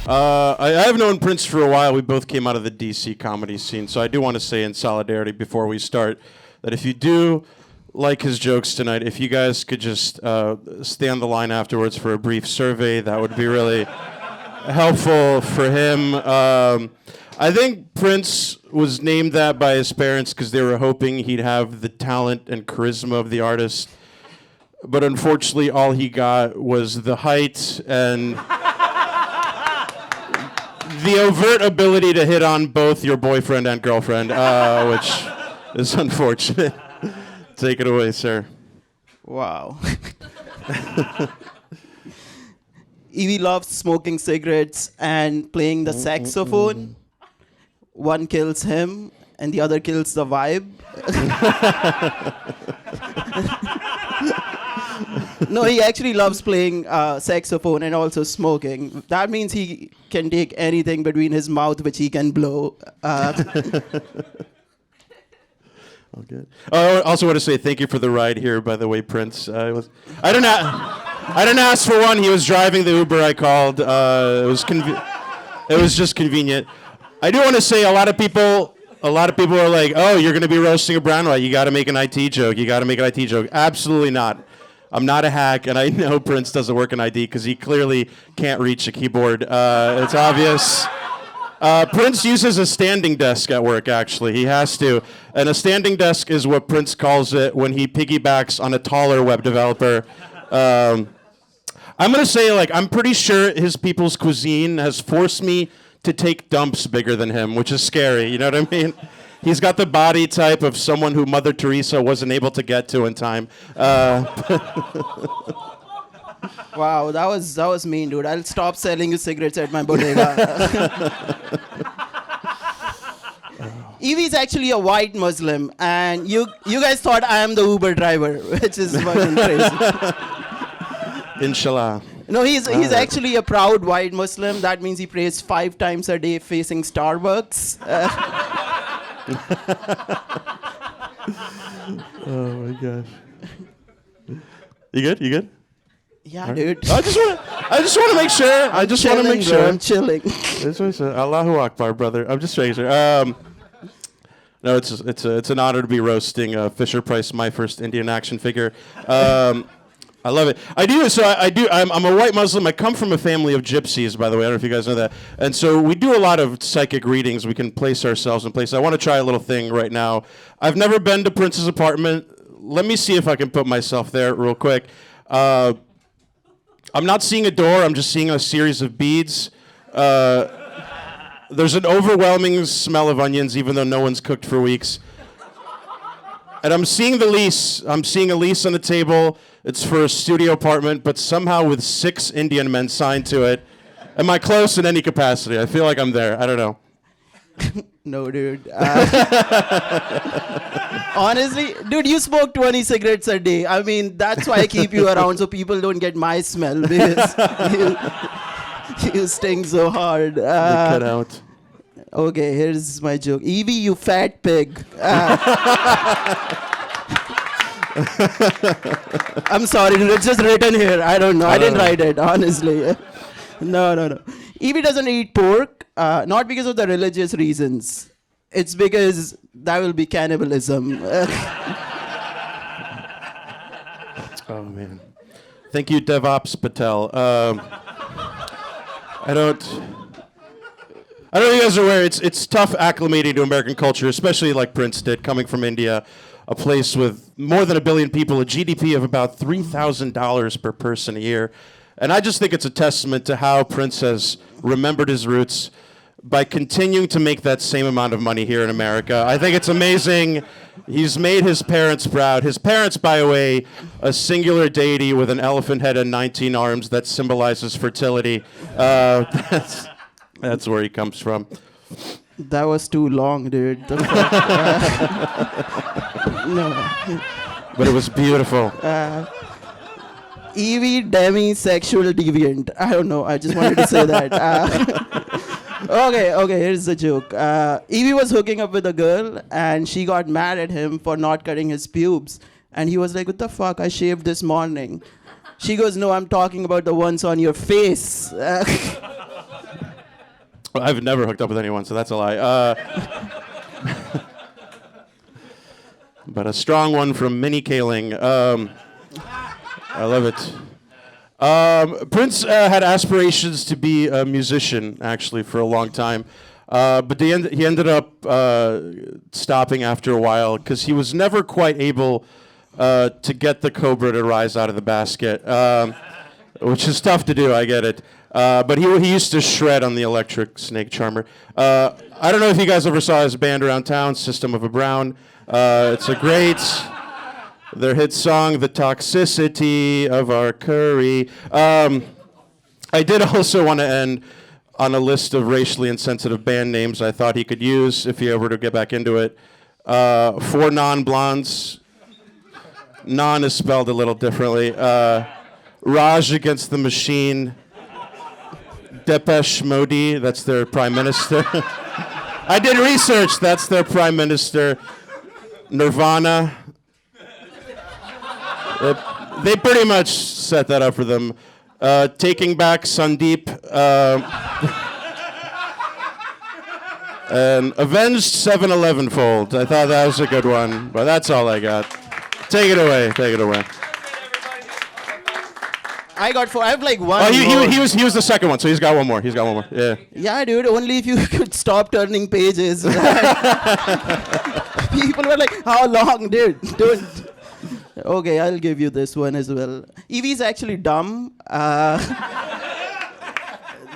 I have known Prince for a while. We both came out of the DC comedy scene, so I do want to say in solidarity before we start that if you do like his jokes tonight, if you guys could just stay on the line afterwards for a brief survey, that would be really helpful for him. I think Prince was named that by his parents because they were hoping he'd have the talent and charisma of the artist. But unfortunately, all he got was the height and the overt ability to hit on both your boyfriend and girlfriend, which is unfortunate. Take it away, sir. Wow. Evie loves smoking cigarettes and playing the saxophone. One kills him, and the other kills the vibe. No, he actually loves playing saxophone and also smoking. That means he can take anything between his mouth, which he can blow. Oh, good. I also want to say thank you for the ride here, by the way, Prince. I didn't ask for one. He was driving the Uber I called. It was just convenient. I do want to say a lot of people are like, oh, you're going to be roasting a brown white. You got to make an IT joke. Absolutely not. I'm not a hack, and I know Prince doesn't work in ID because he clearly can't reach a keyboard. It's obvious. Prince uses a standing desk at work, actually. He has to. And a standing desk is what Prince calls it when he piggybacks on a taller web developer. I'm going to say, I'm pretty sure his people's cuisine has forced me to take dumps bigger than him, which is scary, you know what I mean? He's got the body type of someone who Mother Teresa wasn't able to get to in time. Wow, that was mean, dude. I'll stop selling you cigarettes at my bodega. Evie's actually a white Muslim, and you guys thought I am the Uber driver, which is fucking crazy. Inshallah. No, he's actually a proud white Muslim. That means he prays 5 times a day facing Starbucks. Oh my gosh. You good? Yeah, dude. I just want to make sure. I'm chilling. Allahu Akbar, brother. I'm just making sure. No, it's an honor to be roasting Fisher Price, my first Indian action figure. I love it. I do. So I'm a white Muslim. I come from a family of gypsies, by the way. I don't know if you guys know that. And so we do a lot of psychic readings. We can place ourselves in place. I want to try a little thing right now. I've never been to Prince's apartment. Let me see if I can put myself there real quick. I'm not seeing a door. I'm just seeing a series of beads. There's an overwhelming smell of onions, even though no one's cooked for weeks. And I'm seeing the lease. I'm seeing a lease on the table. It's for a studio apartment, but somehow with 6 Indian men signed to it. Am I close in any capacity? I feel like I'm there. I don't know. No, dude. Honestly, dude, you smoke 20 cigarettes a day. I mean, that's why I keep you around, so people don't get my smell, because you stink so hard. Cut out. Okay, here's my joke. Evie, you fat pig. I'm sorry, dude, it's just written here. I don't know. I didn't write it, honestly. No. Evie doesn't eat pork, not because of the religious reasons. It's because that will be cannibalism. Oh, man. Thank you, DevOps Patel. I don't know if you guys are aware, it's tough acclimating to American culture, especially like Prince did, coming from India, a place with more than 1 billion people, a GDP of about $3,000 per person a year. And I just think it's a testament to how Prince has remembered his roots by continuing to make that same amount of money here in America. I think it's amazing. He's made his parents proud. His parents, by the way, a singular deity with an elephant head and 19 arms that symbolizes fertility. That's where he comes from. That was too long, dude. No. But it was beautiful. Evie, Demi, sexual deviant. I don't know. I just wanted to say that. Okay, here's the joke. Evie was hooking up with a girl, and she got mad at him for not cutting his pubes. And he was like, what the fuck? I shaved this morning. She goes, no, I'm talking about the ones on your face. I've never hooked up with anyone, so that's a lie. But a strong one from Minnie Kaling. I love it. Prince had aspirations to be a musician, actually, for a long time. But he ended up stopping after a while because he was never quite able to get the cobra to rise out of the basket, which is tough to do, I get it. But he used to shred on the electric snake charmer. I don't know if you guys ever saw his band around town, System of a Brown. It's a great... Their hit song, The Toxicity of Our Curry. I did also want to end on a list of racially insensitive band names I thought he could use if he ever to get back into it. 4 non-blondes. Non is spelled a little differently. Raj Against the Machine. Depeche Modi, that's their prime minister. I did research, that's their prime minister. Nirvana. They pretty much set that up for them. Taking Back Sandeep. And Avenged 7-Eleven-fold. I thought that was a good one, but that's all I got. Take it away. Take it away. I got 4. I have like one. Oh, he was the second one, so he's got one more. Yeah. Yeah, dude. Only if you could stop turning pages. People were like, "How long, dude? Don't." Okay, I'll give you this one as well. Evie's actually dumb.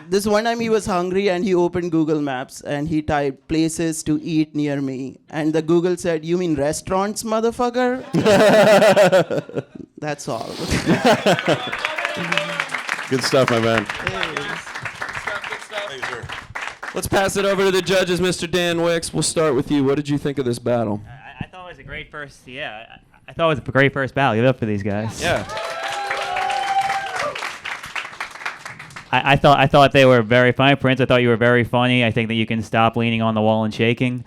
This one time he was hungry and he opened Google Maps and he typed places to eat near me. And the Google said, "You mean restaurants, motherfucker?" That's all. Good stuff, my man. Let's pass it over to the judges, Mr. Dan Wickes. We'll start with you. What did you think of this battle? I thought it was a great first. I thought it was a great first battle. Give it up for these guys. Yeah. I thought they were very funny. Prince, I thought you were very funny. I think that you can stop leaning on the wall and shaking.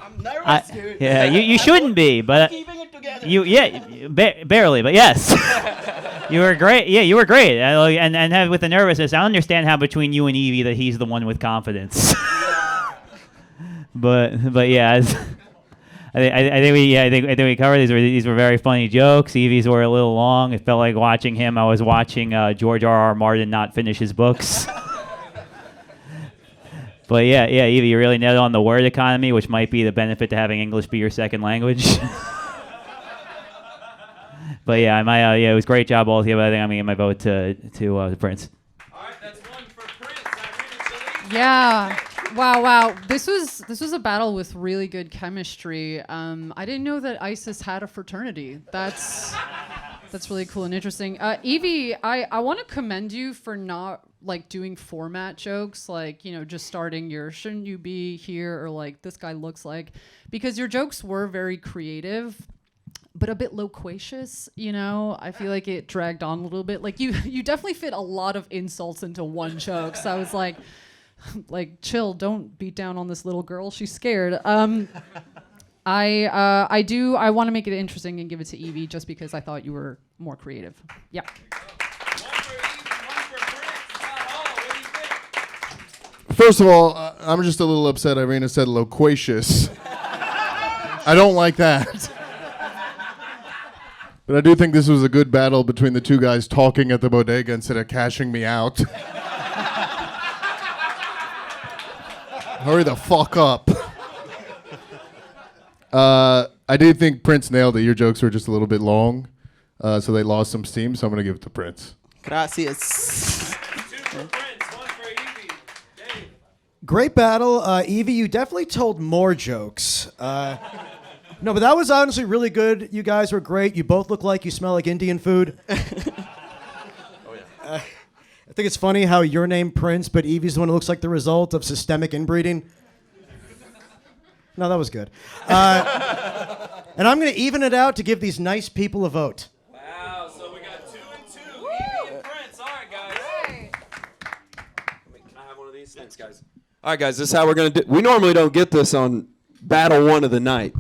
I'm nervous, dude. Yeah, you shouldn't be, but Keeping it together. barely, but yes. You were great. Yeah, you were great. And with the nervousness, I understand how between you and Evie that he's the one with confidence. but yeah, I think we covered these. These were very funny jokes. Evie's were a little long. It felt like watching him. I was watching George R.R. Martin not finish his books. But yeah, Evie, you really nailed on the word economy, which might be the benefit to having English be your second language. But yeah, it was a great job, all of you. But I think I'm gonna give my vote to Prince. All right, that's one for Prince. Irina Chelidze. Yeah. Wow. This was a battle with really good chemistry. I didn't know that ISIS had a fraternity. That's really cool and interesting. Evie, I want to commend you for not like doing format jokes, like, just starting your "shouldn't you be here" or like "this guy looks like," because your jokes were very creative, but a bit loquacious. I feel like it dragged on a little bit. Like you definitely fit a lot of insults into one joke. So I was like, chill, don't beat down on this little girl. She's scared. I want to make it interesting and give it to Evie just because I thought you were more creative. Yeah. First of all, I'm just a little upset Irina said loquacious. I don't like that. But I do think this was a good battle between the two guys talking at the bodega instead of cashing me out. Hurry the fuck up. I do think Prince nailed it. Your jokes were just a little bit long, so they lost some steam, so I'm going to give it to Prince. Gracias. 2 for Prince, 1 for Evie. Dave. Great battle. Evie, you definitely told more jokes. No, but that was honestly really good. You guys were great. You both look like you smell like Indian food. I think it's funny how your name Prince, but Evie's the one who looks like the result of systemic inbreeding. No, that was good. And I'm going to even it out to give these nice people a vote. Wow, so we got 2 and 2. Evie and Prince. All right, guys. Can I have one of these? Thanks, guys. All right, guys, this is how we're going to do. We normally don't get this on battle 1 of the night.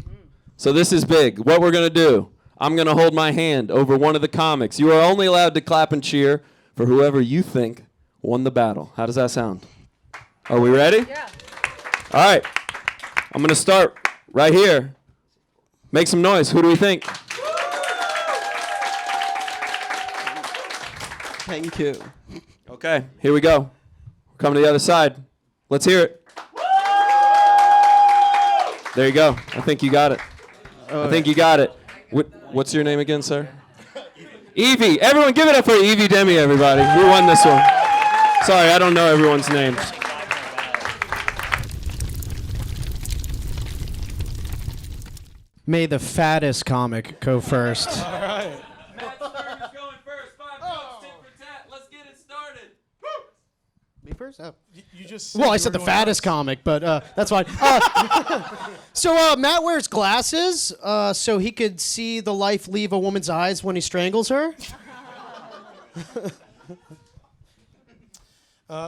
So this is big. What we're going to do, I'm going to hold my hand over one of the comics. You are only allowed to clap and cheer for whoever you think won the battle. How does that sound? Are we ready? Yeah. All right. I'm going to start right here. Make some noise. Who do we think? Thank you. Okay, here we go. We're coming to the other side. Let's hear it. There you go. I think you got it. I think you got it. What's your name again, sir? Evie. Everyone give it up for Evie Demi, everybody. Who won this one? Sorry, I don't know everyone's names. May the fattest comic go first. All right. Matt Sturm is going first. 5 jokes, tit for tat. Let's get it started. Me first? Oh. You just Well, I said the fattest comic, but that's fine. So Matt wears glasses so he could see the life leave a woman's eyes when he strangles her.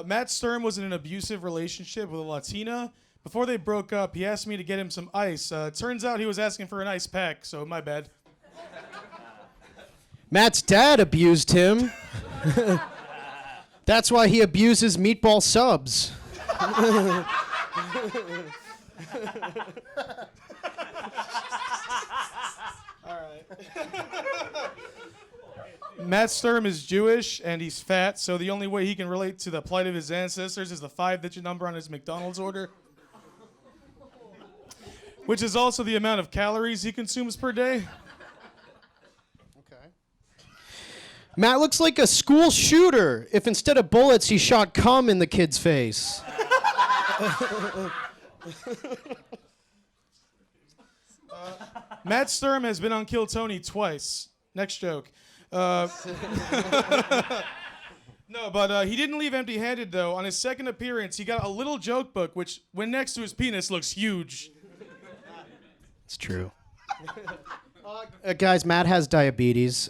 Matt Sturm was in an abusive relationship with a Latina. Before they broke up, he asked me to get him some ice. Turns out he was asking for an ice pack, so my bad. Matt's dad abused him. That's why he abuses meatball subs. Matt Sturm is Jewish and he's fat, so the only way he can relate to the plight of his ancestors is the 5-digit number on his McDonald's order, which is also the amount of calories he consumes per day. Okay. Matt looks like a school shooter if instead of bullets he shot cum in the kid's face. Matt Sturm has been on Kill Tony twice. Next joke. No, but he didn't leave empty-handed, though. On his second appearance, he got a little joke book, which, when next to his penis, looks huge. It's true. Guys, Matt has diabetes.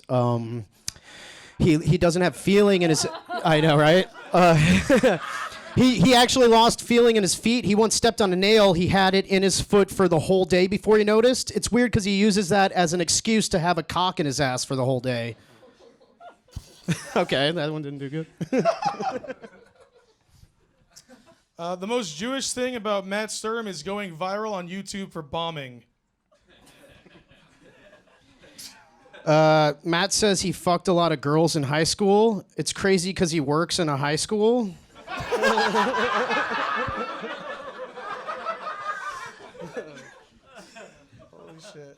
He doesn't have feeling in his... I know, right? He actually lost feeling in his feet. He once stepped on a nail. He had it in his foot for the whole day before he noticed. It's weird because he uses that as an excuse to have a cock in his ass for the whole day. Okay, that one didn't do good. The most Jewish thing about Matt Sturm is going viral on YouTube for bombing. Matt says he fucked a lot of girls in high school. It's crazy because he works in a high school. Holy shit.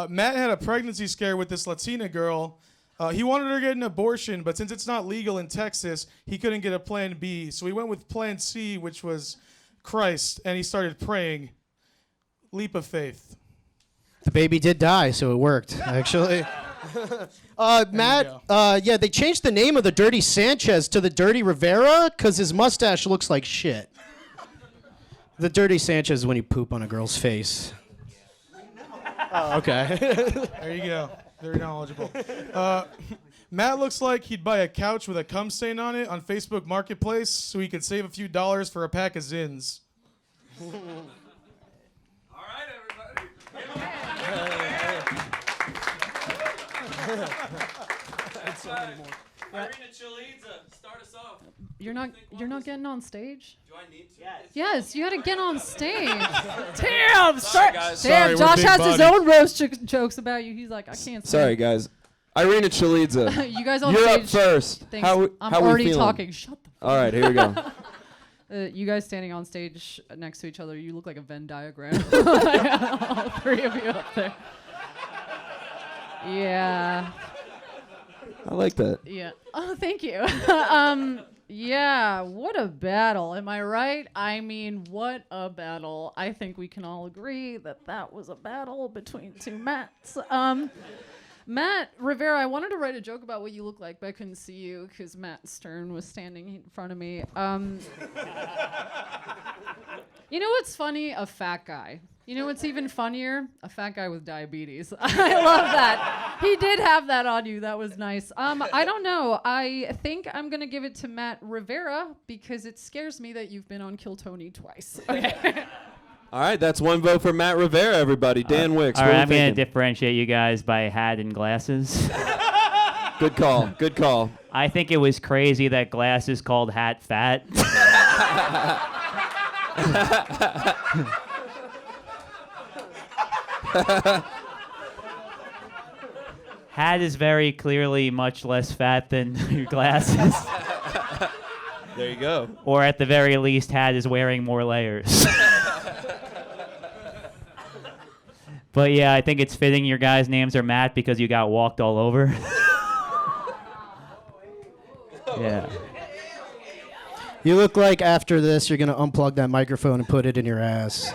Matt had a pregnancy scare with this Latina girl. He wanted her to get an abortion, but since it's not legal in Texas, he couldn't get a plan B. So he went with plan C, which was Christ, and he started praying. Leap of faith. The baby did die, so it worked, actually. Matt, yeah, they changed the name of the Dirty Sanchez to the Dirty Rivera because his mustache looks like shit. The Dirty Sanchez is when you poop on a girl's face. Oh, okay. There you go. Very knowledgeable. Matt looks like he'd buy a couch with a cum stain on it on Facebook Marketplace so he could save a few dollars for a pack of Zins. All right, everybody. Irina Chelidze, start us off. You're not getting on stage? Do I need to? Yes, you got to get on stage. Damn, Sorry, guys. Sorry, damn. we're Josh big has his bodies. own roast jokes about you. He's like, I can't. Sorry, guys. Irina Chelidze. You guys on You're stage. up first. Thanks. How I'm we already feeling? talking. Shut the. All right, here we go. You guys standing on stage next to each other, you look like a Venn diagram. All three of you up there. Yeah. I like that. Yeah. Oh, thank you. Yeah, what a battle. Am I right? I mean, what a battle. I think we can all agree that that was a battle between two Matts. Matt Rivera, I wanted to write a joke about what you look like, but I couldn't see you because Matt Sturm was standing in front of me. You know what's funny? A fat guy. You know what's even funnier? A fat guy with diabetes. I love that. He did have that on you. That was nice. I don't know. I think I'm going to give it to Matt Rivera because it scares me that you've been on Kill Tony twice. Okay. All right, that's one vote for Matt Rivera, everybody. Dan Wicks, All what right, are I'm we going to thinking? differentiate you guys by hat and glasses. Good call. Good call. I think it was crazy that glasses called hat fat. Hat is very clearly much less fat than your glasses. There you go. Or at the very least, hat is wearing more layers. But yeah, I think it's fitting your guys' names are Matt because you got walked all over. Yeah. You look like after this, you're going to unplug that microphone and put it in your ass.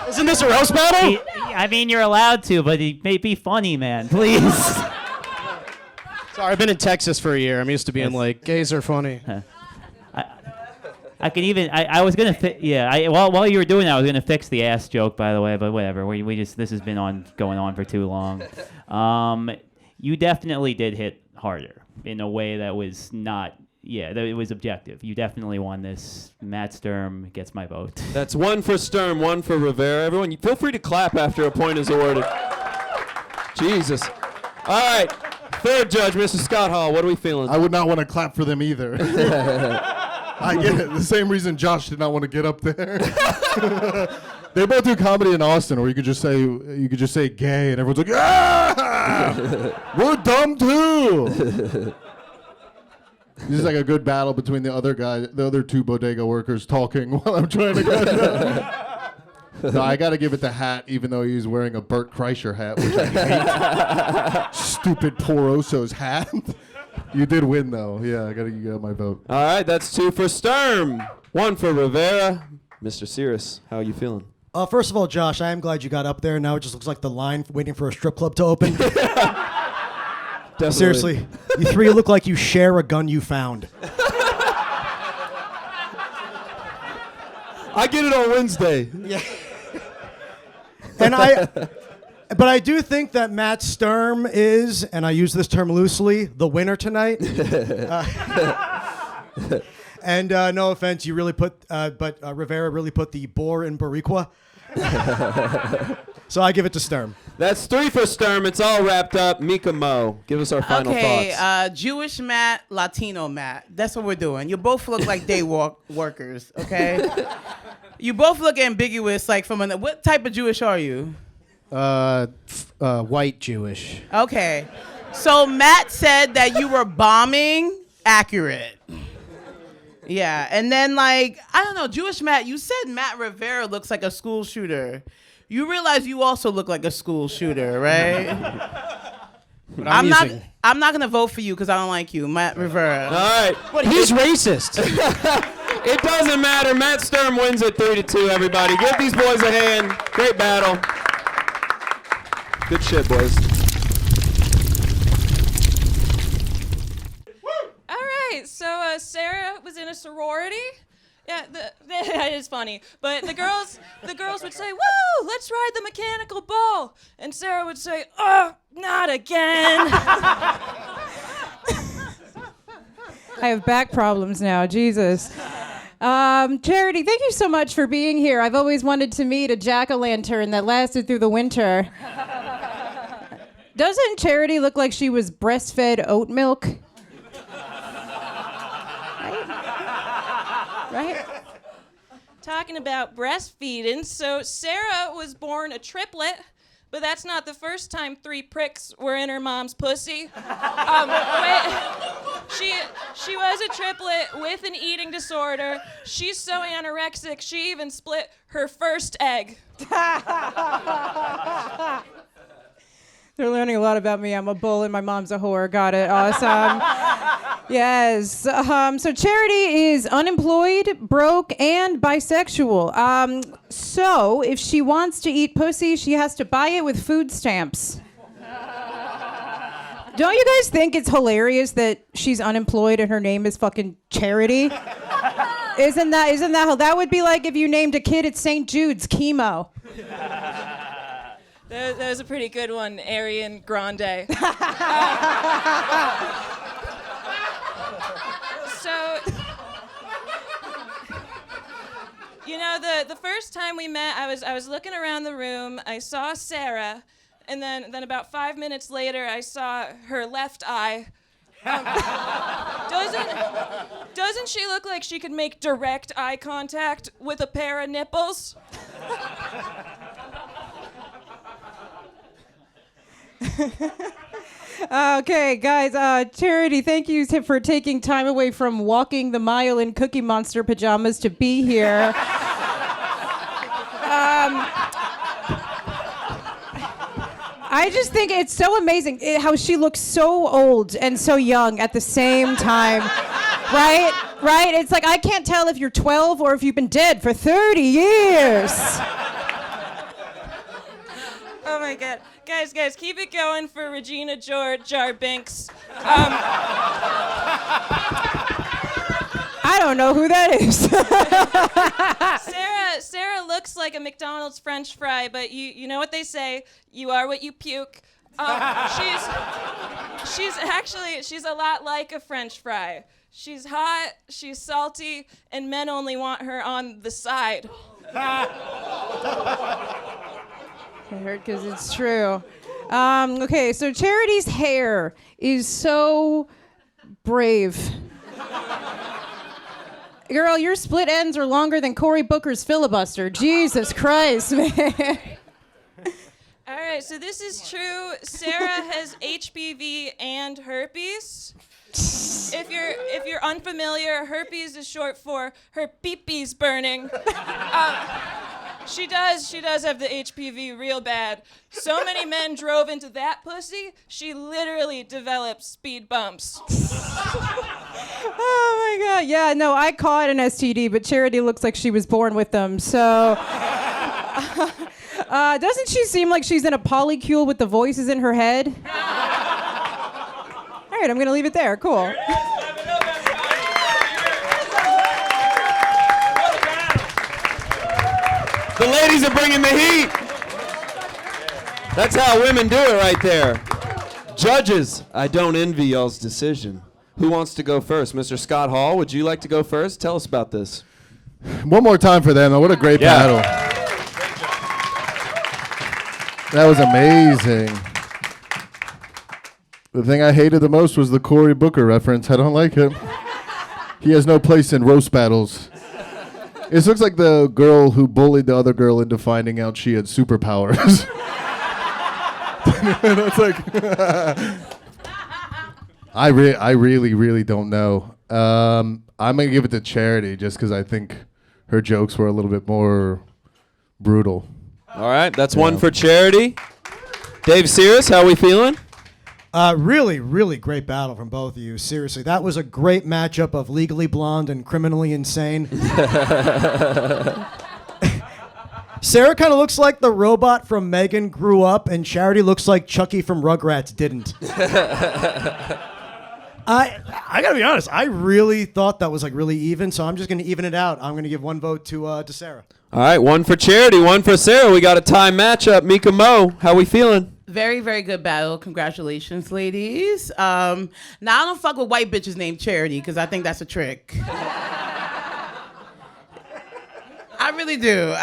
Isn't this a roast battle? I mean, you're allowed to, but it may be funny, man. Please. Sorry, I've been in Texas for a year. I'm used to being like, gays are funny. I can even. I was gonna. While you were doing that, I was gonna fix the ass joke, by the way. But whatever. We just. This has been going on for too long. You definitely did hit harder in a way that was not. Yeah, it was objective. You definitely won this. Matt Sturm gets my vote. That's one for Sturm, one for Rivera. Everyone, you feel free to clap after a point is awarded. Jesus. All right. Third judge, Mr. Scott Hall. What are we feeling? I would not want to clap for them either. I get it. The same reason Josh did not want to get up there. They both do comedy in Austin, or you could just say gay, and everyone's like, ah, we're dumb too. This is like a good battle between the other two bodega workers talking while I'm trying to get. No, I got to give it to Hat, even though he's wearing a Bert Kreischer hat, which I hate. Stupid Poroso's hat. You did win, though. Yeah, you got my vote. All right, that's two for Sturm, one for Rivera. Mr. Sirus, how are you feeling? First of all, Josh, I am glad you got up there. Now it just looks like the line waiting for a strip club to open. Definitely. Seriously, you three look like you share a gun you found. I get it on Wednesday. Yeah. But I do think that Matt Sturm is, and I use this term loosely, the winner tonight. And no offense, you really but Rivera really put the boar in Boricua. So I give it to Sturm. That's three for Sturm. It's all wrapped up. Mika Mo, give us our final thoughts. Jewish Matt, Latino Matt. That's what we're doing. You both look like day workers, okay? You both look ambiguous, like what type of Jewish are you? White Jewish. Okay. So Matt said that you were bombing. Accurate. Yeah, and then I don't know, Jewish Matt, you said Matt Rivera looks like a school shooter. You realize you also look like a school shooter, right? But I'm not gonna vote for you because I don't like you, Matt Rivera. All right. But he's racist. It doesn't matter. Matt Sturm wins at 3-2, everybody. Give these boys a hand. Great battle. Good shit, boys. All right, so Sarah was in a sorority. Yeah, that is funny. But the girls would say, "Woo, let's ride the mechanical bull," and Sarah would say, "Oh, not again." I have back problems now, Jesus. Charity, thank you so much for being here. I've always wanted to meet a jack-o'-lantern that lasted through the winter. Doesn't Charity look like she was breastfed oat milk? Right? Talking about breastfeeding, so Sarah was born a triplet, but that's not the first time 3 pricks were in her mom's pussy. She was a triplet with an eating disorder. She's so anorexic, she even split her first egg. They're learning a lot about me. I'm a bull and my mom's a whore. Got it. Awesome. Yes. So Charity is unemployed, broke, and bisexual. So if she wants to eat pussy, she has to buy it with food stamps. Don't you guys think it's hilarious that she's unemployed and her name is fucking Charity? Isn't that that would be like if you named a kid at St. Jude's Chemo. That was a pretty good one, Arian Grande. first time we met, I was looking around the room. I saw Sarah, and then about 5 minutes later, I saw her left eye. Doesn't she look like she could make direct eye contact with a pair of nipples? Okay, guys, Charity, thank you for taking time away from walking the mile in Cookie Monster pajamas to be here. I just think it's so amazing how she looks so old and so young at the same time. Right? Right? It's like I can't tell if you're 12 or if you've been dead for 30 years. Oh my God. Guys, keep it going for Regina Jarbinks. I don't know who that is. Sarah looks like a McDonald's French fry, but you know what they say, you are what you puke. She's a lot like a French fry. She's hot, she's salty, and men only want her on the side. I heard because it's true. Okay, so Charity's hair is so brave. Girl, your split ends are longer than Cory Booker's filibuster. Jesus Christ, man. All right, so this is true. Sarah has HPV and herpes. If you're unfamiliar, herpes is short for her pee-pee's burning. She does have the HPV real bad. So many men drove into that pussy, she literally developed speed bumps. Oh my God. Yeah, no, I caught an STD, but Charity looks like she was born with them. So, doesn't she seem like she's in a polycule with the voices in her head? All right, I'm going to leave it there. Cool. The ladies are bringing the heat. That's how women do it right there. Judges, I don't envy y'all's decision. Who wants to go first? Mr. Scott Hall, would you like to go first? Tell us about this. One more time for them. What a great battle. That was amazing. The thing I hated the most was the Cory Booker reference. I don't like him. He has no place in roast battles. This looks like the girl who bullied the other girl into finding out she had superpowers. That's like... I really don't know. I'm going to give it to Charity just because I think her jokes were a little bit more brutal. All right, that's one for Charity. Dave Sirus, how are we feeling? Really, really great battle from both of you. Seriously, that was a great matchup of Legally Blonde and Criminally Insane. Sarah kind of looks like the robot from Megan grew up, and Charity looks like Chucky from Rugrats didn't. I gotta be honest, I really thought that was like really even, so I'm just gonna even it out. I'm gonna give one vote to Sarah. All right, one for Charity, one for Sarah. We got a tie matchup. Mika Mo, how we feeling? Very, very good battle. Congratulations, ladies. Now, I don't fuck with white bitches named Charity because I think that's a trick. I really do.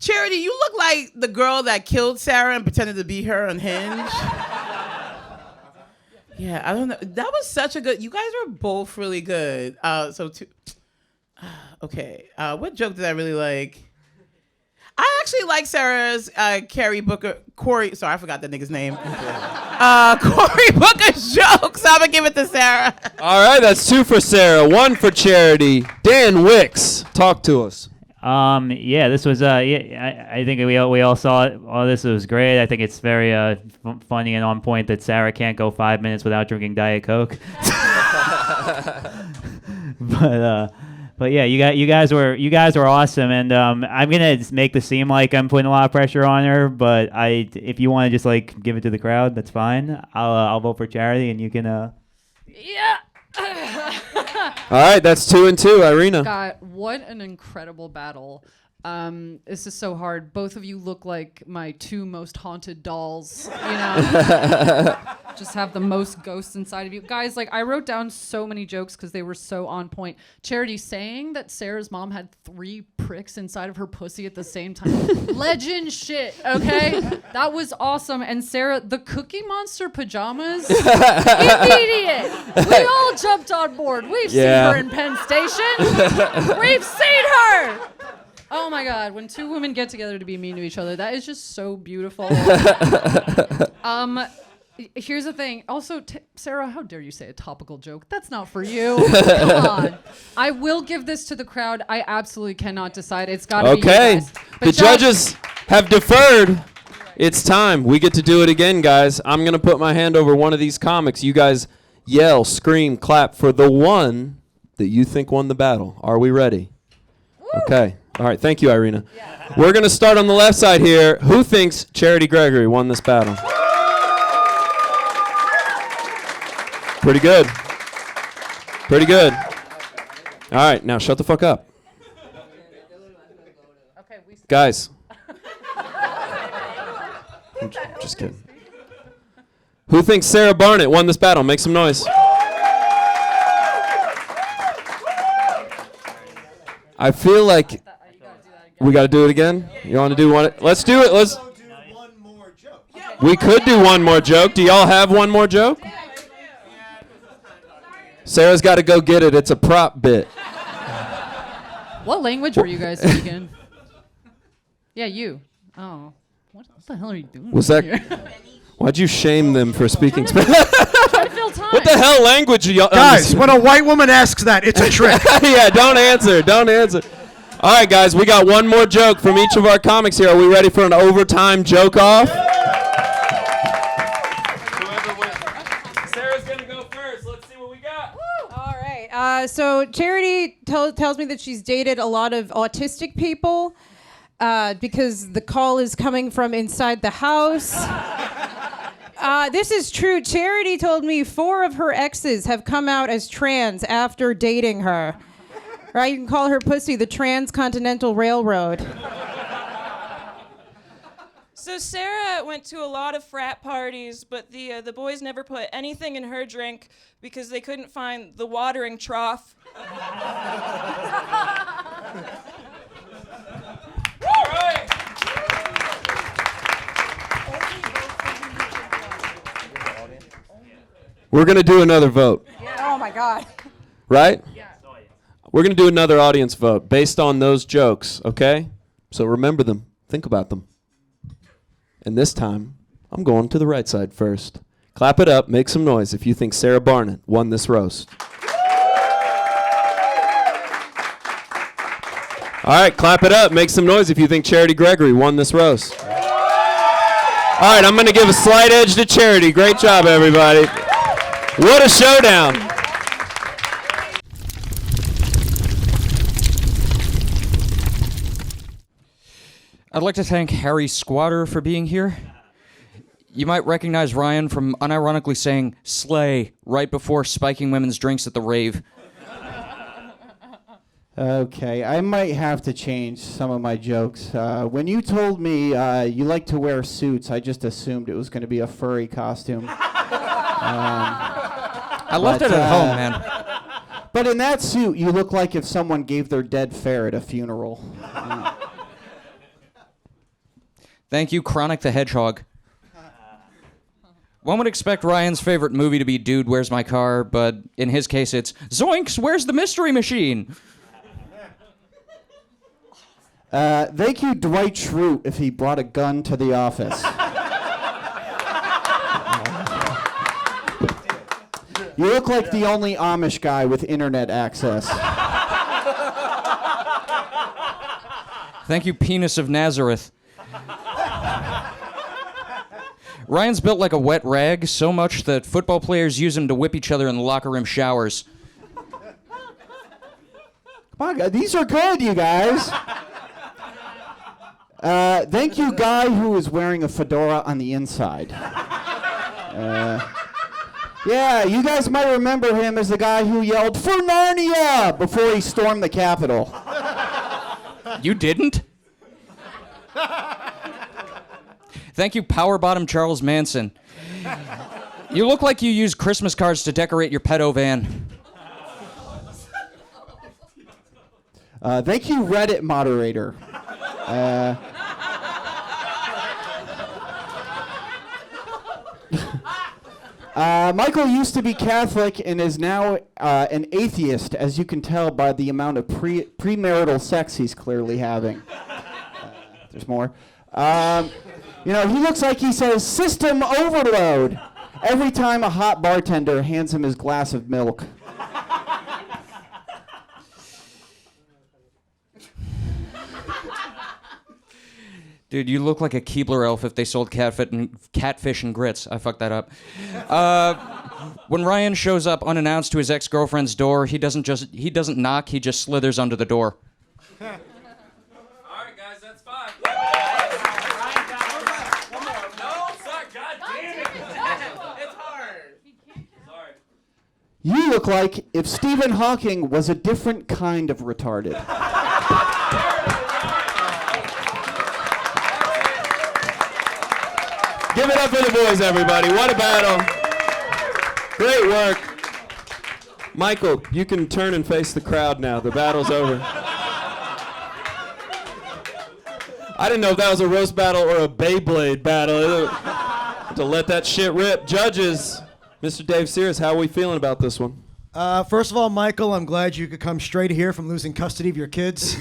Charity, you look like the girl that killed Sarah and pretended to be her on Hinge. Yeah, I don't know. That was such a good... You guys were both really good. Okay. What joke did I really like? I actually like Sarah's Corey. Sorry, I forgot that nigga's name. Cory Booker's joke, so I'm gonna give it to Sarah. All right, that's two for Sarah, one for Charity. Dan Wickes, talk to us. Yeah, this was I think we all saw it. All this was great. I think it's very funny and on point that Sarah can't go 5 minutes without drinking Diet Coke. But yeah, you guys were awesome, and I'm gonna make this seem like I'm putting a lot of pressure on her. But if you want to just like give it to the crowd, that's fine. I'll vote for Charity, and you can. Yeah. All right, that's 2-2, Irina. God, what an incredible battle. This is so hard. Both of you look like my 2 most haunted dolls. Just have the most ghosts inside of you. Guys, like, I wrote down so many jokes because they were so on point. Charity saying that Sarah's mom had 3 pricks inside of her pussy at the same time. Legend shit, okay? That was awesome. And Sarah, the Cookie Monster pajamas, immediate. We all jumped on board. We've seen her in Penn Station. We've seen her. Oh my God, when 2 women get together to be mean to each other, that is just so beautiful. Here's the thing. Also, Sarah, how dare you say a topical joke? That's not for you. Come on. I will give this to the crowd. I absolutely cannot decide. It's got to be you guys. But The judges have deferred. It's time. We get to do it again, guys. I'm going to put my hand over one of these comics. You guys yell, scream, clap for the one that you think won the battle. Are we ready? Woo. Okay. All right. Thank you, Irina. Yeah. We're going to start on the left side here. Who thinks Charity Gregory won this battle? Pretty good. Pretty good. All right, now shut the fuck up. Okay, guys. Just kidding. Who thinks Sarah Barnitt won this battle? Make some noise. I feel like we got to do it again. You want to do one? Let's do it. Let's. We could do one more joke. Do y'all have one more joke? Sarah's got to go get it. It's a prop bit. What language were you guys speaking? Yeah, you. Oh. What the hell are you doing? Was that? Why'd you shame them for speaking Spanish? Trying to fill time. What the hell language are y'all? Guys, when a white woman asks that, it's a trick. Yeah, don't answer. Don't answer. All right, guys, we got one more joke from each of our comics here. Are we ready for an overtime joke off? Sarah's going to go first. Let's see what we got. All right. So Charity tells me that she's dated a lot of autistic people because the call is coming from inside the house. This is true. Charity told me 4 of her exes have come out as trans after dating her. Right? You can call her pussy the Transcontinental Railroad. So Sarah went to a lot of frat parties, but the boys never put anything in her drink because they couldn't find the watering trough. All right. We're going to do another vote. Oh, my God. Right? Yeah. We're going to do another audience vote based on those jokes, okay? So remember them. Think about them. And this time, I'm going to the right side first. Clap it up. Make some noise if you think Sarah Barnitt won this roast. All right, clap it up. Make some noise if you think Charity Gregory won this roast. All right, I'm going to give a slight edge to Charity. Great job, everybody. What a showdown. I'd like to thank Harry Squatter for being here. You might recognize Ryan from unironically saying "slay" right before spiking women's drinks at the rave. Okay, I might have to change some of my jokes. When you told me you like to wear suits, I just assumed it was going to be a furry costume. I left it at home, man. But in that suit, you look like if someone gave their dead ferret a funeral. Thank you, Chronic the Hedgehog. One would expect Ryan's favorite movie to be Dude, Where's My Car? But in his case, it's Zoinks, Where's the Mystery Machine? Thank you, Dwight Schrute, if he brought a gun to the office. You look like the only Amish guy with internet access. Thank you, Penis of Nazareth. Ryan's built like a wet rag, so much that football players use him to whip each other in the locker room showers. Come on, these are good, you guys. Thank you, guy who is wearing a fedora on the inside. Yeah, you guys might remember him as the guy who yelled, "For Narnia!" before he stormed the Capitol. You didn't? Thank you, Power Bottom Charles Manson. You look like you use Christmas cards to decorate your pedo van. Thank you, Reddit moderator. Michael used to be Catholic and is now an atheist, as you can tell by the amount of premarital sex he's clearly having. There's more. He looks like he says system overload every time a hot bartender hands him his glass of milk. Dude, you look like a Keebler elf if they sold catfish and grits. I fucked that up. When Ryan shows up unannounced to his ex-girlfriend's door, he doesn't knock, he just slithers under the door. All right, guys, that's 5. One more. No, sorry, God damn it. It's hard. Sorry. You look like if Stephen Hawking was a different kind of retarded. Give it up for the boys, everybody. What a battle. Great work. Michael, you can turn and face the crowd now. The battle's over. I didn't know if that was a roast battle or a Beyblade battle. To let that shit rip. Judges, Mr. Dave Sirus, how are we feeling about this one? First of all, Michael, I'm glad you could come straight here from losing custody of your kids.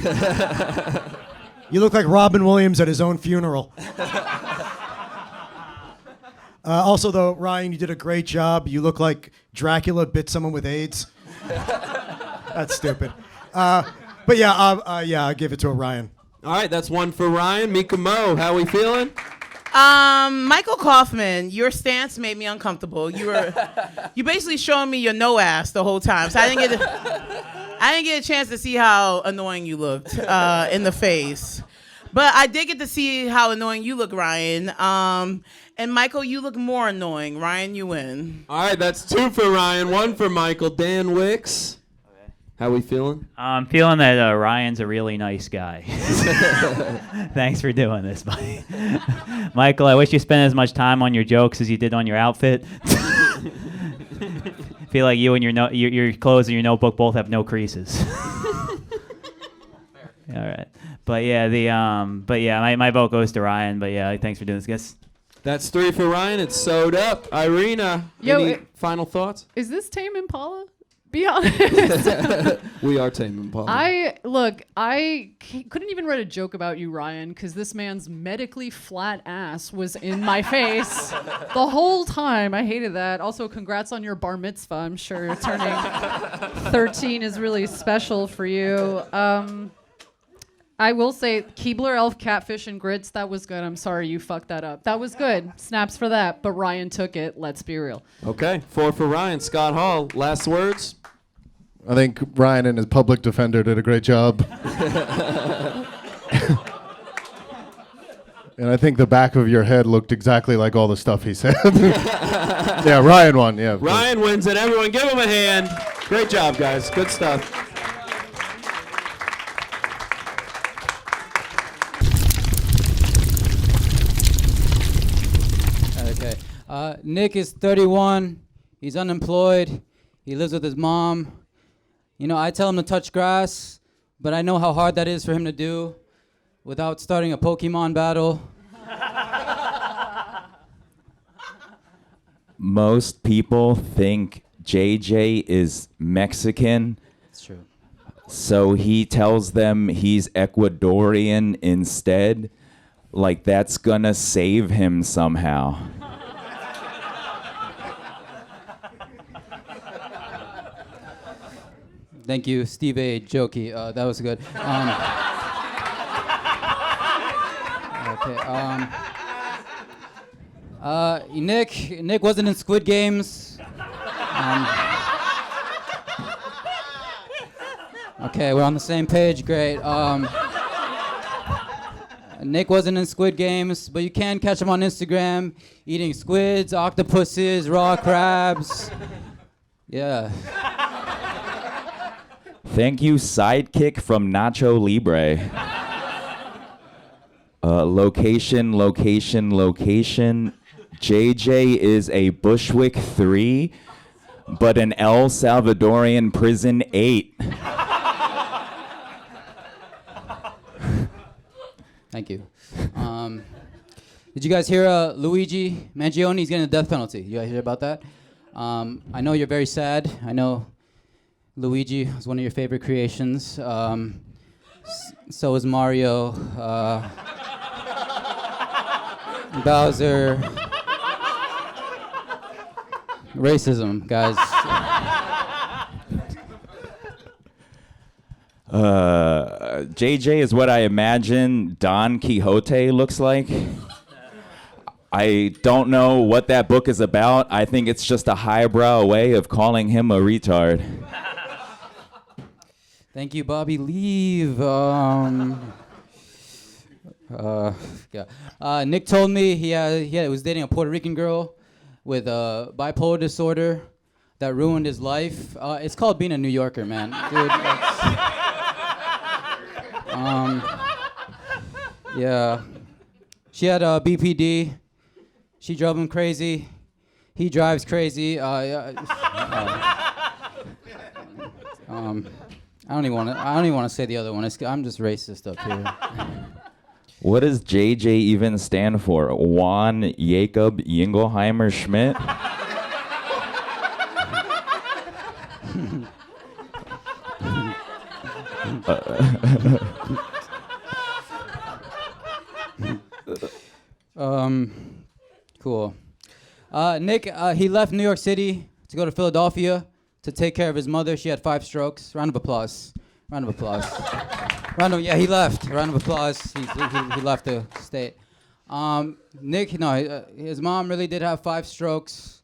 You look like Robin Williams at his own funeral. Also, though, Ryan, you did a great job. You look like Dracula bit someone with AIDS. That's stupid. But yeah, I'll give it to Ryan. All right, that's 1 for Ryan. Mika Mo, how we feeling? Michael Kaufman, your stance made me uncomfortable. You basically showing me your no ass the whole time, so I didn't get a chance to see how annoying you looked in the face. But I did get to see how annoying you look, Ryan. And Michael, you look more annoying. Ryan, you win. All right, that's 2 for Ryan, 1 for Michael. Dan Wickes, how we feeling? I'm feeling that Ryan's a really nice guy. Thanks for doing this, buddy. Michael, I wish you spent as much time on your jokes as you did on your outfit. Feel like you and your clothes and your notebook both have no creases. All right. But yeah, my vote goes to Ryan. But yeah, thanks for doing this, guys. That's 3 for Ryan. It's sewed up. Irina, any final thoughts? Is this Tame Impala? Be honest. We are Tame Impala. I couldn't even write a joke about you, Ryan, because this man's medically flat ass was in my face the whole time. I hated that. Also, congrats on your bar mitzvah. I'm sure turning 13 is really special for you. I will say, Keebler Elf, Catfish, and Grits, that was good. I'm sorry you fucked that up. That was good. Snaps for that. But Ryan took it. Let's be real. Okay, 4 for Ryan. Scott Hall, last words? I think Ryan and his public defender did a great job. And I think the back of your head looked exactly like all the stuff he said. Yeah, Ryan won. Yeah. Ryan wins it. Everyone give him a hand. Great job, guys. Good stuff. Nick is 31. He's unemployed. He lives with his mom. You know, I tell him to touch grass, but I know how hard that is for him to do without starting a Pokemon battle. Most people think JJ is Mexican. That's true. So he tells them he's Ecuadorian instead. Like that's gonna save him somehow. Thank you, Steve A. Jokey. That was good. Okay. Nick wasn't in Squid Games. Okay, we're on the same page. Great. Nick wasn't in Squid Games, but you can catch him on Instagram eating squids, octopuses, raw crabs. Yeah. Thank you, Sidekick from Nacho Libre. Location. JJ is a Bushwick 3, but an El Salvadorian prison 8. Thank you. Did you guys hear Luigi Mangione is getting a death penalty? You guys hear about that? I know you're very sad. I know Luigi was one of your favorite creations. So is Mario. Bowser. Racism, guys. JJ is what I imagine Don Quixote looks like. I don't know what that book is about. I think it's just a highbrow way of calling him a retard. Thank you, Bobby. Leave. Nick told me he was dating a Puerto Rican girl with bipolar disorder that ruined his life. It's called being a New Yorker, man. Dude, yeah. She had BPD. She drove him crazy. He drives crazy. I don't even want to say the other one. I'm just racist up here. What does JJ even stand for? Juan Jacob Jingleheimer Schmidt? Cool. Nick, he left New York City to go to Philadelphia to take care of his mother. She had 5 strokes. Round of applause. Yeah, he left. Round of applause. He left the state. Nick, his mom really did have 5 strokes,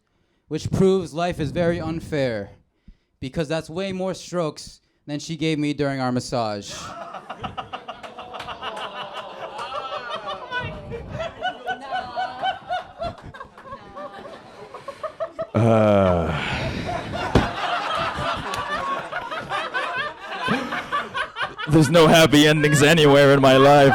which proves life is very unfair, because that's way more strokes than she gave me during our massage. There's no happy endings anywhere in my life.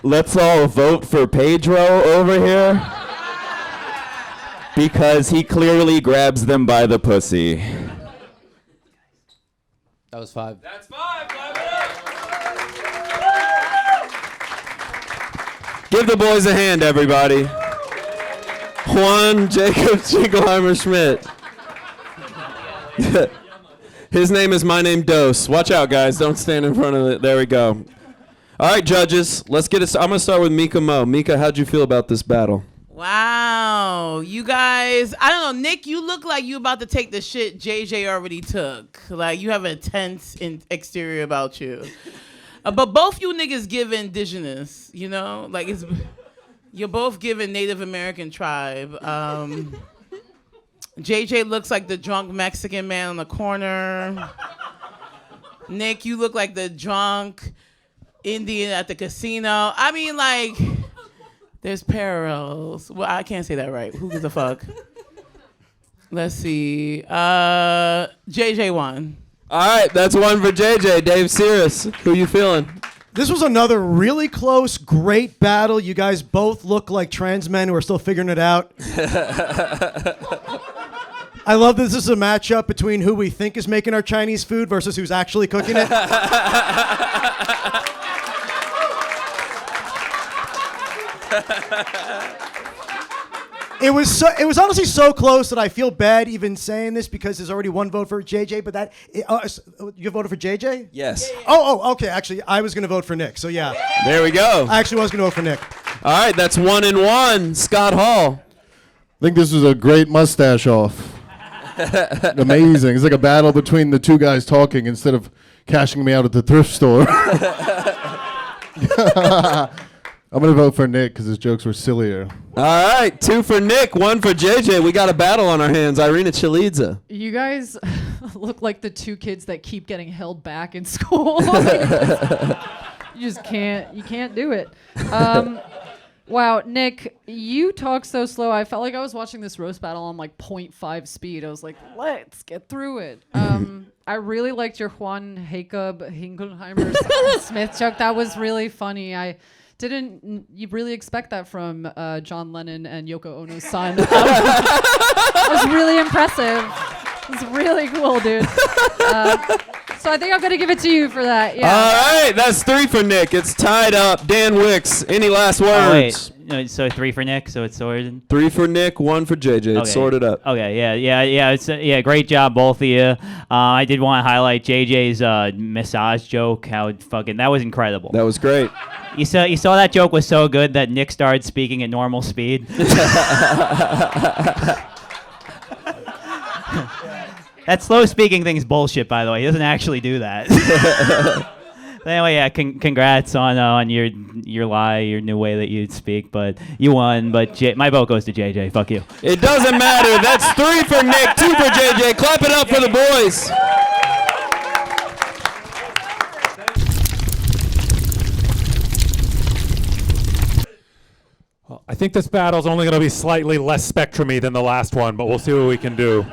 Let's all vote for Pedro over here, because he clearly grabs them by the pussy. That was 5. That's 5. Give the boys a hand, everybody. Juan Jacob Jingleheimer Schmidt. His name is My Name Dose. Watch out, guys. Don't stand in front of it. There we go. All right, judges. Let's get it. I'm going to start with Mika Mo. Mika, how'd you feel about this battle? Wow. You guys, I don't know. Nick, you look like you about to take the shit JJ already took. Like, you have a tense exterior about you. But both you niggas give indigenous, you know? Like, you're both giving Native American tribe. JJ looks like the drunk Mexican man on the corner. Nick, you look like the drunk Indian at the casino. I mean, like, there's parallels. Well, I can't say that right. Who gives a fuck? Let's see. JJ won. All right, that's 1 for JJ. Dave Sirus, who you feeling? This was another really close, great battle. You guys both look like trans men who are still figuring it out. I love that this is a matchup between who we think is making our Chinese food versus who's actually cooking it. It was honestly so close that I feel bad even saying this, because there's already 1 vote for JJ, but you voted for JJ? Yes. Oh, okay. Actually, I was going to vote for Nick, so yeah. There we go. I actually was going to vote for Nick. All right, that's 1-1. Scott Hall. I think this was a great mustache off. Amazing. It's like a battle between the 2 guys talking instead of cashing me out at the thrift store. I'm going to vote for Nick because his jokes were sillier. All right, 2 for Nick, 1 for JJ. We got a battle on our hands. Irina Chelidze. You guys look like the 2 kids that keep getting held back in school. You just can't do it. Wow, Nick, you talk so slow. I felt like I was watching this roast battle on like 0.5 speed. I was like, let's get through it. I really liked your Juan Jacob Hinkelheimer Smith joke. That was really funny. I didn't you really expect that from John Lennon and Yoko Ono's son. That was really impressive. It was really cool, dude. So I think I'm gonna give it to you for that. Yeah. All right, that's 3 for Nick. It's tied up. Dan Wickes, any last words? Oh, wait. No, so 3 for Nick, so it's sorted. 3 for Nick, 1 for JJ. It's sorted up. Okay, yeah. It's great job, both of you. I did want to highlight JJ's massage joke. How fucking that was incredible. That was great. You saw that joke was so good that Nick started speaking at normal speed. That slow speaking thing's bullshit, by the way. He doesn't actually do that. But anyway, yeah, congrats on your your new way that you speak. But you won. But my vote goes to JJ. Fuck you. It doesn't matter. That's 3 for Nick, 2 for JJ. Clap it up for the boys. I think this battle's only going to be slightly less spectrumy than the last one, but we'll see what we can do.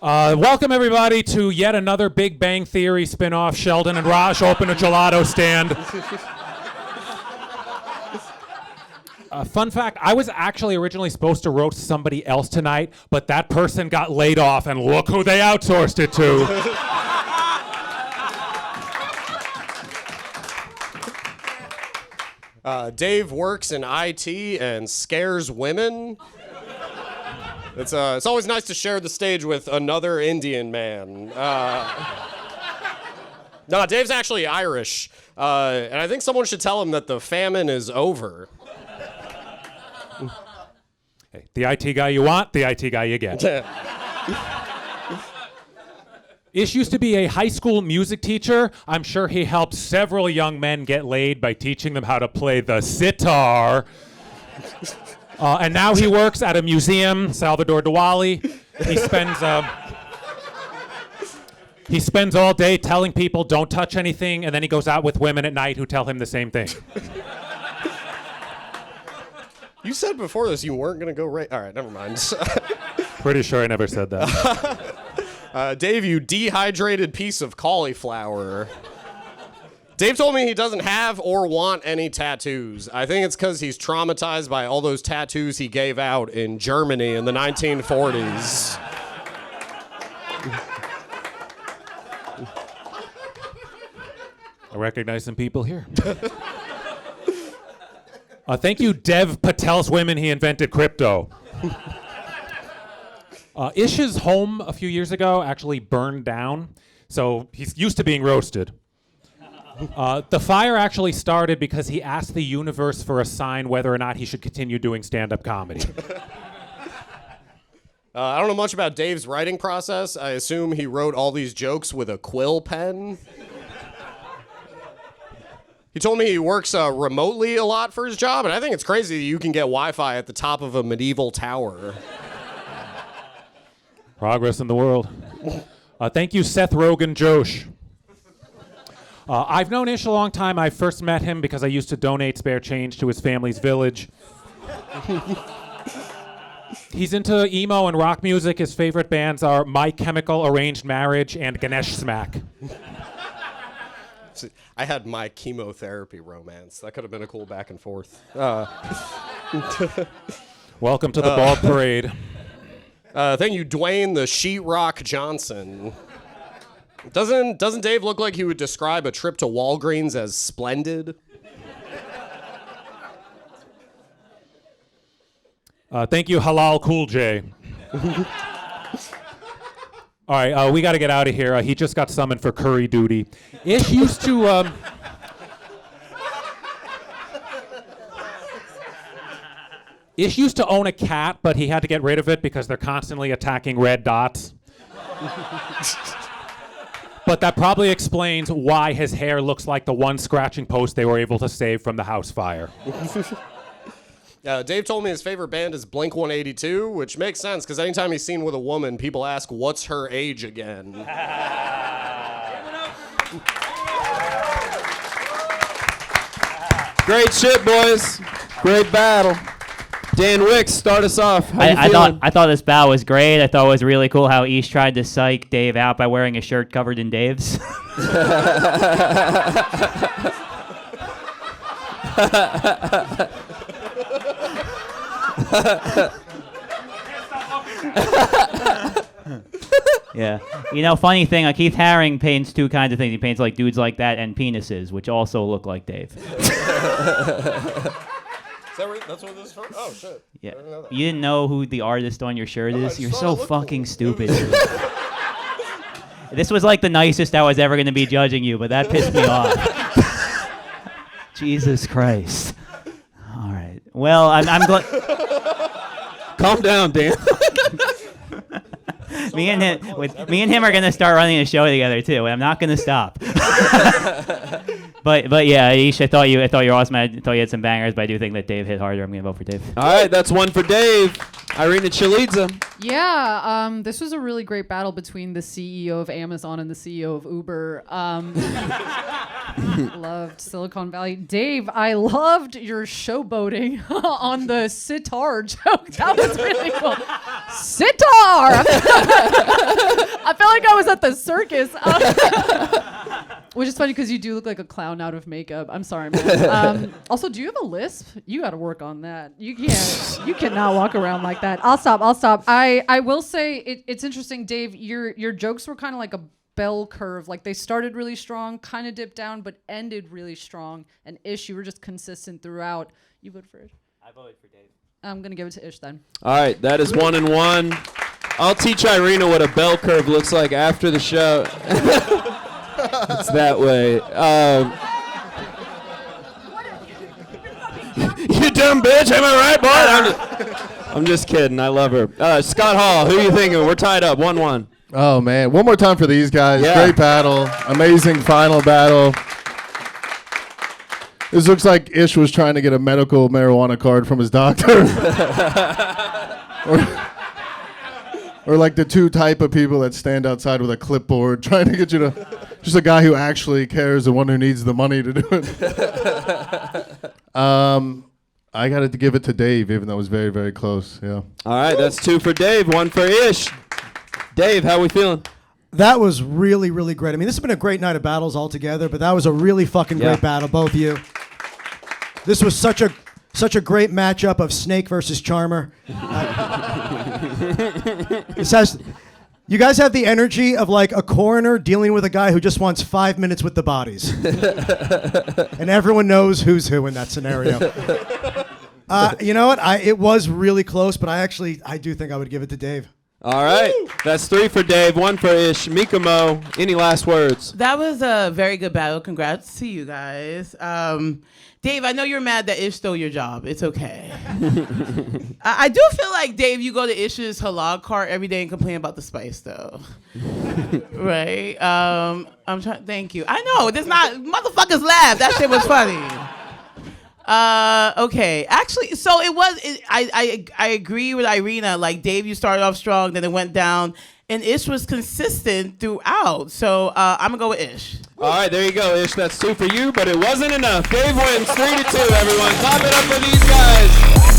Welcome, everybody, to yet another Big Bang Theory spin-off. Sheldon and Raj open a gelato stand. Fun fact, I was actually originally supposed to roast somebody else tonight, but that person got laid off, and look who they outsourced it to. Dave works in IT and scares women. It's always nice to share the stage with another Indian man. No, Dave's actually Irish, and I think someone should tell him that the famine is over. Hey, the IT guy you want, the IT guy you get. Ish used to be a high school music teacher. I'm sure he helped several young men get laid by teaching them how to play the sitar. And now he works at a museum, Salvador Dali. He spends all day telling people don't touch anything, and then he goes out with women at night who tell him the same thing. You said before this you weren't going to go right. All right, never mind. Pretty sure I never said that. Dave, you dehydrated piece of cauliflower. Dave told me he doesn't have or want any tattoos. I think it's because he's traumatized by all those tattoos he gave out in Germany in the 1940s. I recognize some people here. Thank you, Dev Patel's women. He invented crypto. Ish's home a few years ago actually burned down, so he's used to being roasted. The fire actually started because he asked the universe for a sign whether or not he should continue doing stand-up comedy. I don't know much about Dave's writing process. I assume he wrote all these jokes with a quill pen. He told me he works remotely a lot for his job, and I think it's crazy that you can get Wi-Fi at the top of a medieval tower. Progress in the world. Thank you, Seth Rogen Josh. I've known Ish a long time. I first met him because I used to donate spare change to his family's village. He's into emo and rock music. His favorite bands are My Chemical Arranged Marriage and Ganesh Smack. I had My Chemotherapy Romance. That could have been a cool back and forth. Welcome to the ball parade. Thank you, Dwayne the Sheetrock Johnson. Doesn't Dave look like he would describe a trip to Walgreens as splendid? Thank you, Halal Cool J. All right, we got to get out of here. He just got summoned for curry duty. Ish used to... Ish used to own a cat, but he had to get rid of it because they're constantly attacking red dots. But that probably explains why his hair looks like the one scratching post they were able to save from the house fire. Dave told me his favorite band is Blink-182, which makes sense because anytime he's seen with a woman, people ask, what's her age again? Great shit, boys. Great battle. Dan Wickes, start us off. How you I feeling? thought this battle was great. I thought it was really cool how Ish tried to psych Dave out by wearing a shirt covered in Dave's. Yeah. You know, funny thing, Keith Haring paints two kinds of things. He paints like dudes like that and penises, which also look like Dave. That's what this is for? Oh, shit. Yeah. You didn't know who the artist on your shirt is? You're so fucking stupid. This was like the nicest I was ever going to be judging you, but that pissed me off. Jesus Christ. All right. Well, I'm glad. Calm down, Dan. Me and him are gonna start running a show together too, and I'm not gonna stop. but yeah, Ish, I thought you were awesome. I thought you had some bangers, but I do think that Dave hit harder. I'm gonna vote for Dave. All right, that's one for Dave. Irina Chelidze. Yeah, this was a really great battle between the CEO of Amazon and the CEO of Uber. Loved Silicon Valley. Dave, I loved your showboating on the sitar joke. That was really cool. Sitar! I felt like I was at the circus. Which is funny because you do look like a clown out of makeup. I'm sorry, man. Also, do you have a lisp? You got to work on that. You can't. You cannot walk around like that. I'll stop. I will say it's interesting, Dave. Your jokes were kind of like a bell curve. Like they started really strong, kind of dipped down, but ended really strong. And Ish, you were just consistent throughout. You voted for Ish? I voted for Dave. I'm gonna give it to Ish then. All right, that is 1-1. I'll teach Irina what a bell curve looks like after the show. It's that way. You dumb bitch, am I right, boy? I'm just kidding. I love her. Scott Hall, who are you thinking? We're tied up, 1-1. Oh, man. One more time for these guys. Yeah. Great battle. Amazing final battle. This looks like Ish was trying to get a medical marijuana card from his doctor. Or like the two type of people that stand outside with a clipboard trying to get you to... Just a guy who actually cares, the one who needs the money to do it. I got to give it to Dave, even though it was very, very close. Yeah. All right, that's 2 for Dave, 1 for Ish. Dave, how we feeling? That was really, really great. I mean, this has been a great night of battles altogether, but that was a really fucking great battle, both of you. This was such a great matchup of Snake versus Charmer. You guys have the energy of like a coroner dealing with a guy who just wants 5 minutes with the bodies. And everyone knows who's who in that scenario. You know what? It was really close, but I do think I would give it to Dave. All right. That's 3 for Dave, 1 for Ish. Mika Mo, any last words? That was a very good battle. Congrats to you guys. Dave, I know you're mad that Ish stole your job. It's okay. I do feel like, Dave, you go to Ish's halal cart every day and complain about the spice, though. Right? I'm trying. Thank you. I know. There's not motherfuckers laugh. That shit was funny. Okay. Actually, so it was. I agree with Irina. Like Dave, you started off strong, then it went down. And Ish was consistent throughout. So I'm going to go with Ish. All right, there you go, Ish. That's 2 for you, but it wasn't enough. Dave wins 3-2, everyone. Clap it up for these guys.